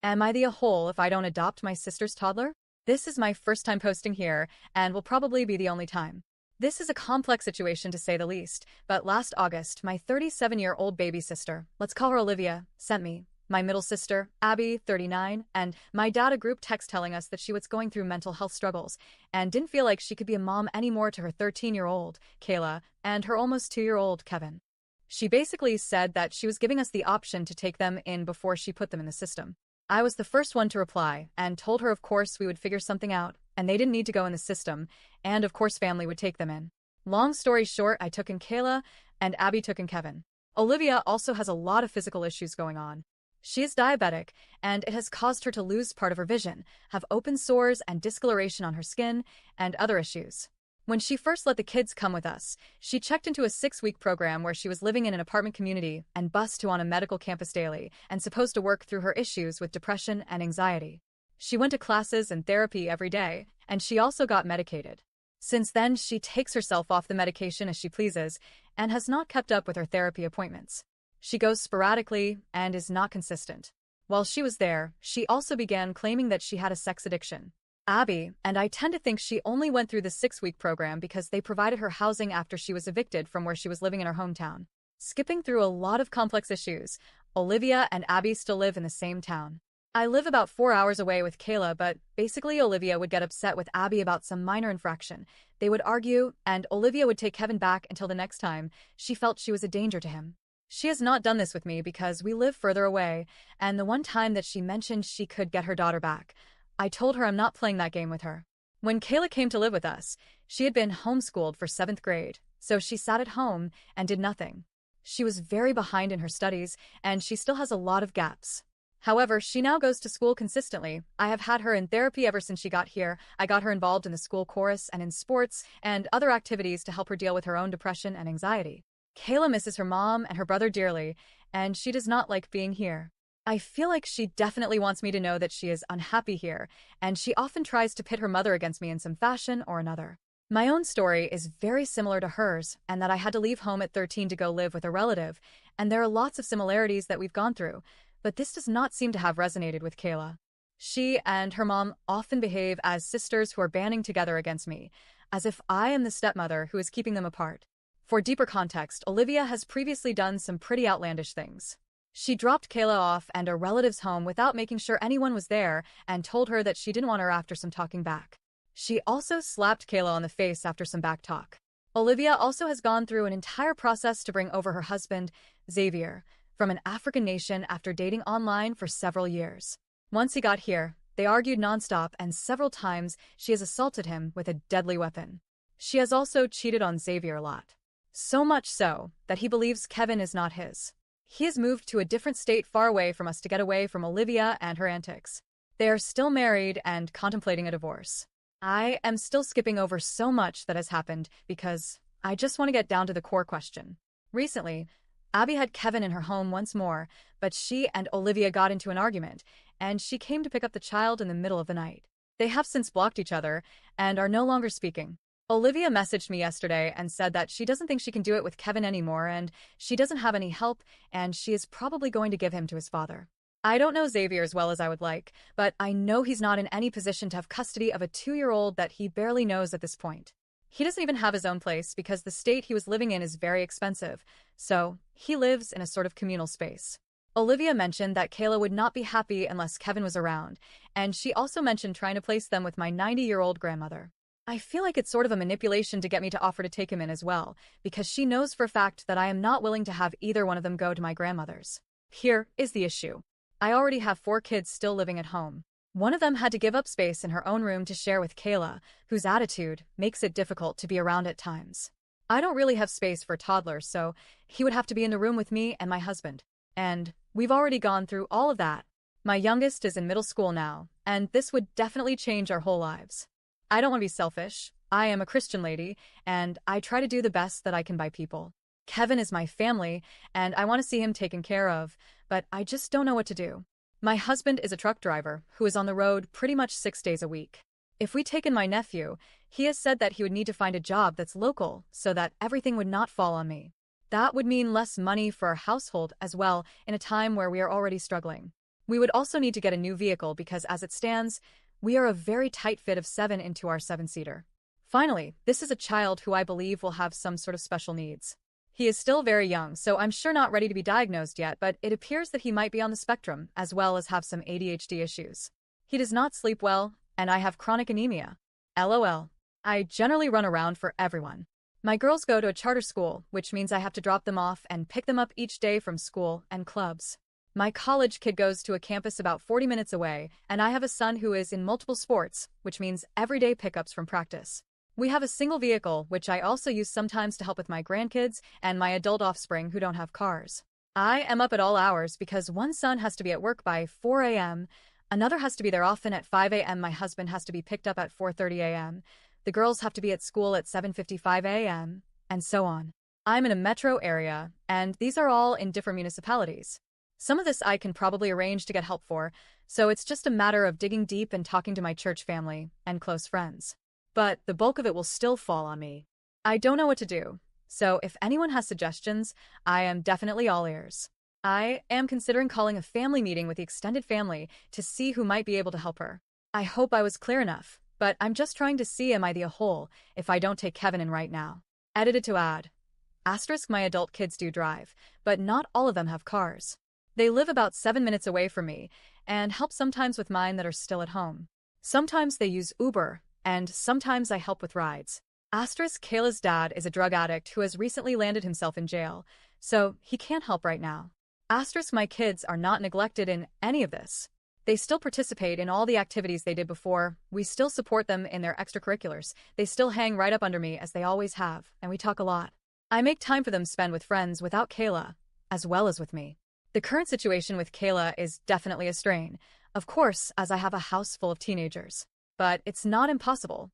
Am I the a-hole if I don't adopt my sister's toddler? This is my first time posting here, and will probably be the only time. This is a complex situation to say the least, but last August, my 37-year-old baby sister, let's call her Olivia, sent me, my middle sister, Abby, 39, and my dad a group text telling us that she was going through mental health struggles and didn't feel like she could be a mom anymore to her 13-year-old, Kayla, and her almost 2-year-old, Kevin. She basically said that she was giving us the option to take them in before she put them in the system. I was the first one to reply and told her of course we would figure something out and they didn't need to go in the system and of course family would take them in. Long story short, I took in Kayla and Abby took in Kevin. Olivia also has a lot of physical issues going on. She is diabetic and it has caused her to lose part of her vision, have open sores and discoloration on her skin, and other issues. When she first let the kids come with us, she checked into a 6-week program where she was living in an apartment community and bused to on a medical campus daily and supposed to work through her issues with depression and anxiety. She went to classes and therapy every day, and she also got medicated. Since then, she takes herself off the medication as she pleases and has not kept up with her therapy appointments. She goes sporadically and is not consistent. While she was there, she also began claiming that she had a sex addiction. Abby and I tend to think she only went through the 6-week program because they provided her housing after she was evicted from where she was living in her hometown. Skipping through a lot of complex issues, Olivia and Abby still live in the same town. I live about 4 hours away with Kayla, but basically Olivia would get upset with Abby about some minor infraction. They would argue, and Olivia would take Kevin back until the next time she felt she was a danger to him. She has not done this with me because we live further away, and the one time that she mentioned she could get her daughter back, I told her I'm not playing that game with her. When Kayla came to live with us, she had been homeschooled for 7th grade, so she sat at home and did nothing. She was very behind in her studies, and she still has a lot of gaps. However, she now goes to school consistently. I have had her in therapy ever since she got here. I got her involved in the school chorus and in sports and other activities to help her deal with her own depression and anxiety. Kayla misses her mom and her brother dearly, and she does not like being here. I feel like she definitely wants me to know that she is unhappy here, and she often tries to pit her mother against me in some fashion or another. My own story is very similar to hers, and that I had to leave home at 13 to go live with a relative, and there are lots of similarities that we've gone through, but this does not seem to have resonated with Kayla. She and her mom often behave as sisters who are banding together against me, as if I am the stepmother who is keeping them apart. For deeper context, Olivia has previously done some pretty outlandish things. She dropped Kayla off and a relative's home without making sure anyone was there and told her that she didn't want her after some talking back. She also slapped Kayla on the face after some back talk. Olivia also has gone through an entire process to bring over her husband, Xavier, from an African nation after dating online for several years. Once he got here, they argued nonstop and several times she has assaulted him with a deadly weapon. She has also cheated on Xavier a lot. So much so that he believes Kevin is not his. He has moved to a different state far away from us to get away from Olivia and her antics. They are still married and contemplating a divorce. I am still skipping over so much that has happened because I just want to get down to the core question. Recently, Abby had Kevin in her home once more, but she and Olivia got into an argument, and she came to pick up the child in the middle of the night. They have since blocked each other and are no longer speaking. Olivia messaged me yesterday and said that she doesn't think she can do it with Kevin anymore and she doesn't have any help and she is probably going to give him to his father. I don't know Xavier as well as I would like, but I know he's not in any position to have custody of a 2-year-old that he barely knows at this point. He doesn't even have his own place because the state he was living in is very expensive, so he lives in a sort of communal space. Olivia mentioned that Kayla would not be happy unless Kevin was around, and she also mentioned trying to place them with my 90-year-old grandmother. I feel like it's sort of a manipulation to get me to offer to take him in as well, because she knows for a fact that I am not willing to have either one of them go to my grandmother's. Here is the issue. I already have 4 kids still living at home. One of them had to give up space in her own room to share with Kayla, whose attitude makes it difficult to be around at times. I don't really have space for a toddler, so he would have to be in the room with me and my husband. And we've already gone through all of that. My youngest is in middle school now, and this would definitely change our whole lives. I don't want to be selfish. I am a Christian lady, and I try to do the best that I can by people. Kevin is my family, and I want to see him taken care of, but I just don't know what to do. My husband is a truck driver who is on the road pretty much 6 days a week. If we take in my nephew, he has said that he would need to find a job that's local so that everything would not fall on me. That would mean less money for our household as well in a time where we are already struggling. We would also need to get a new vehicle because as it stands, we are a very tight fit of 7 into our 7-seater. Finally, this is a child who I believe will have some sort of special needs. He is still very young, so I'm sure not ready to be diagnosed yet, but it appears that he might be on the spectrum, as well as have some ADHD issues. He does not sleep well, and I have chronic anemia. LOL. I generally run around for everyone. My girls go to a charter school, which means I have to drop them off and pick them up each day from school and clubs. My college kid goes to a campus about 40 minutes away, and I have a son who is in multiple sports, which means everyday pickups from practice. We have a single vehicle, which I also use sometimes to help with my grandkids and my adult offspring who don't have cars. I am up at all hours because one son has to be at work by 4 a.m., another has to be there often at 5 a.m., my husband has to be picked up at 4:30 a.m., the girls have to be at school at 7:55 a.m., and so on. I'm in a metro area, and these are all in different municipalities. Some of this I can probably arrange to get help for, so it's just a matter of digging deep and talking to my church family and close friends. But the bulk of it will still fall on me. I don't know what to do, so if anyone has suggestions, I am definitely all ears. I am considering calling a family meeting with the extended family to see who might be able to help her. I hope I was clear enough, but I'm just trying to see am I the whole if I don't take Kevin in right now. Edited to add. Asterisk my adult kids do drive, but not all of them have cars. They live about 7 minutes away from me and help sometimes with mine that are still at home. Sometimes they use Uber, and sometimes I help with rides. Asterisk Kayla's dad is a drug addict who has recently landed himself in jail, so he can't help right now. Asterisk my kids are not neglected in any of this. They still participate in all the activities they did before, we still support them in their extracurriculars, they still hang right up under me as they always have, and we talk a lot. I make time for them to spend with friends without Kayla, as well as with me. The current situation with Kayla is definitely a strain, of course, as I have a house full of teenagers. But it's not impossible,